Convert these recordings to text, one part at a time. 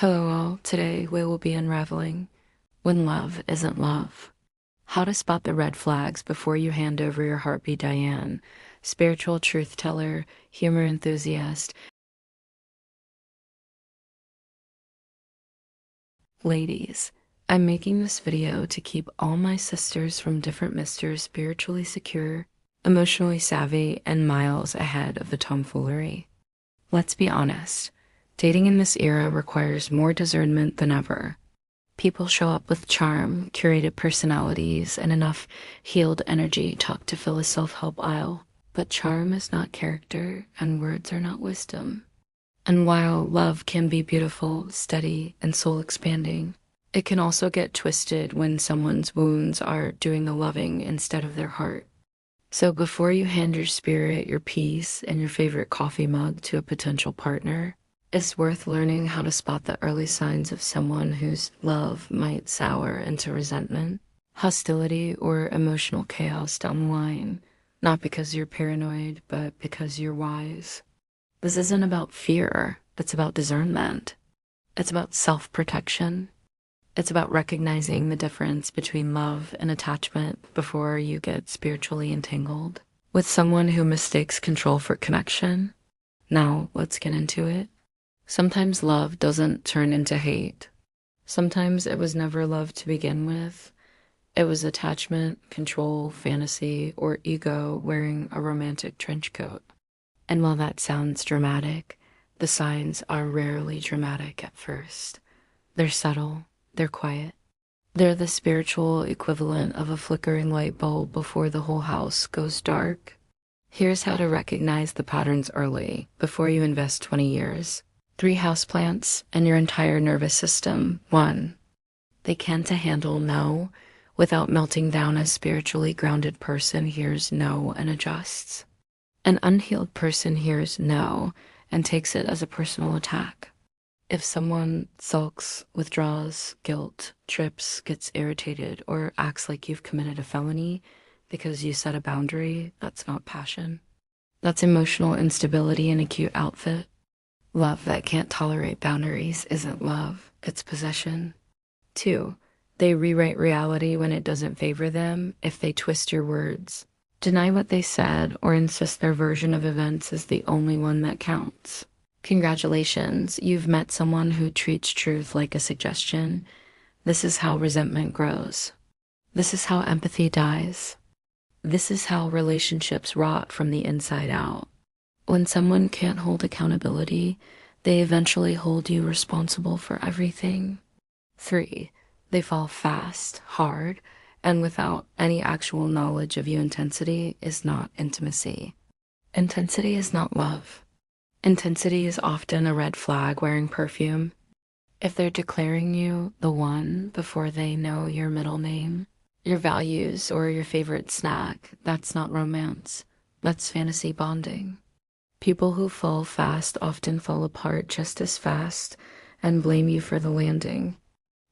Hello all, today we will be unraveling when love isn't love. How to spot the red flags before you hand over your heartbeat. Diane, spiritual truth teller, humor enthusiast. Ladies, I'm making this video to keep all my sisters from different misters spiritually secure, emotionally savvy, and miles ahead of the tomfoolery. Let's be honest, dating in this era requires more discernment than ever. People show up with charm, curated personalities, and enough healed energy tucked to fill a self-help aisle. But charm is not character, and words are not wisdom. And while love can be beautiful, steady, and soul-expanding, it can also get twisted when someone's wounds are doing the loving instead of their heart. So before you hand your spirit, your peace, and your favorite coffee mug to a potential partner, it's worth learning how to spot the early signs of someone whose love might sour into resentment, hostility, or emotional chaos down the line, not because you're paranoid, but because you're wise. This isn't about fear, it's about discernment. It's about self-protection. It's about recognizing the difference between love and attachment before you get spiritually entangled with someone who mistakes control for connection. Now, let's get into it. Sometimes love doesn't turn into hate. Sometimes it was never love to begin with. It was attachment, control, fantasy, or ego wearing a romantic trench coat. And while that sounds dramatic, the signs are rarely dramatic at first. They're subtle, they're quiet. They're the spiritual equivalent of a flickering light bulb before the whole house goes dark. Here's how to recognize the patterns early, before you invest 20 years. 3 houseplants and your entire nervous system. 1. They can't handle no without melting down. A spiritually grounded person hears no and adjusts. An unhealed person hears no and takes it as a personal attack. If someone sulks, withdraws, guilt, trips, gets irritated, or acts like you've committed a felony because you set a boundary, that's not passion. That's emotional instability in a cute outfit. Love that can't tolerate boundaries isn't love, it's possession. 2. They rewrite reality when it doesn't favor them. If they twist your words, deny what they said, or insist their version of events is the only one that counts. Congratulations, you've met someone who treats truth like a suggestion. This is how resentment grows. This is how empathy dies. This is how relationships rot from the inside out. When someone can't hold accountability, they eventually hold you responsible for everything. 3. They fall fast, hard, and without any actual knowledge of you. Intensity is not intimacy. Intensity is not love. Intensity is often a red flag wearing perfume. If they're declaring you the one before they know your middle name, your values, or your favorite snack, that's not romance. That's fantasy bonding. People who fall fast often fall apart just as fast and blame you for the landing.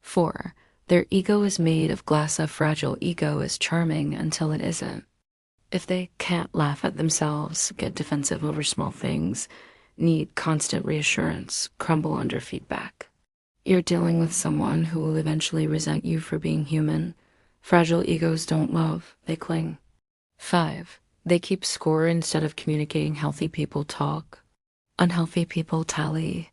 4. Their ego is made of glass. A fragile ego is charming until it isn't. If they can't laugh at themselves, get defensive over small things, need constant reassurance, crumble under feedback, you're dealing with someone who will eventually resent you for being human. Fragile egos don't love, they cling. 5. They keep score instead of communicating. Healthy people talk. Unhealthy people tally.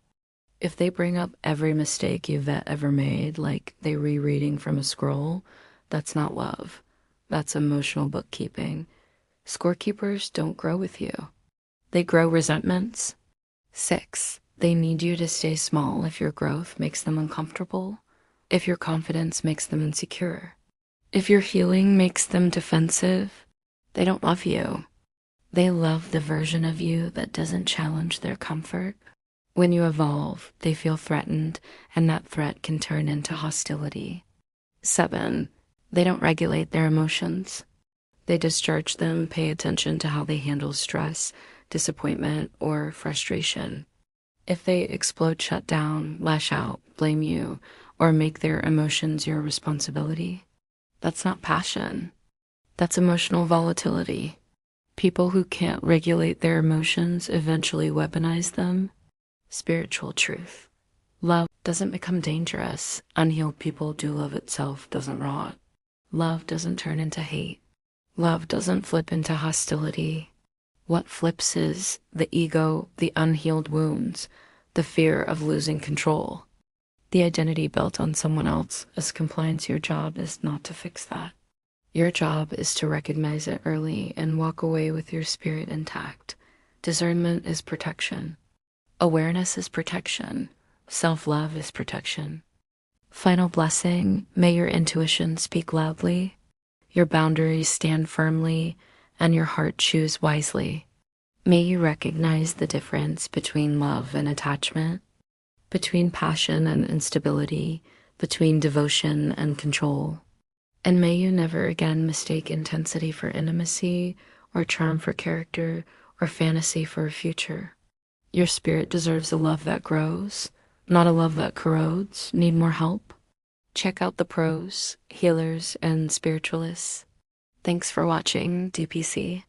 If they bring up every mistake you've ever made, like they rereading from a scroll, that's not love. That's emotional bookkeeping. Scorekeepers don't grow with you. They grow resentments. 6. They need you to stay small if your growth makes them uncomfortable, if your confidence makes them insecure, if your healing makes them defensive. They don't love you. They love the version of you that doesn't challenge their comfort. When you evolve, they feel threatened, and that threat can turn into hostility. 7. They don't regulate their emotions. They discharge them. Pay attention to how they handle stress, disappointment, or frustration. If they explode, shut down, lash out, blame you, or make their emotions your responsibility, that's not passion. That's emotional volatility. People who can't regulate their emotions eventually weaponize them. Spiritual truth. Love doesn't become dangerous. Unhealed people do love itself doesn't rot. Love doesn't turn into hate. Love doesn't flip into hostility. What flips is the ego, the unhealed wounds, the fear of losing control. The identity built on someone else as compliance. Your job is not to fix that. Your job is to recognize it early and walk away with your spirit intact. Discernment is protection. Awareness is protection. Self-love is protection. Final blessing, may your intuition speak loudly, your boundaries stand firmly, and your heart choose wisely. May you recognize the difference between love and attachment, between passion and instability, between devotion and control. And may you never again mistake intensity for intimacy, or charm for character, or fantasy for a future. Your spirit deserves a love that grows, not a love that corrodes. Need more help? Check out the pros, healers, and spiritualists. Thanks for watching, DPC.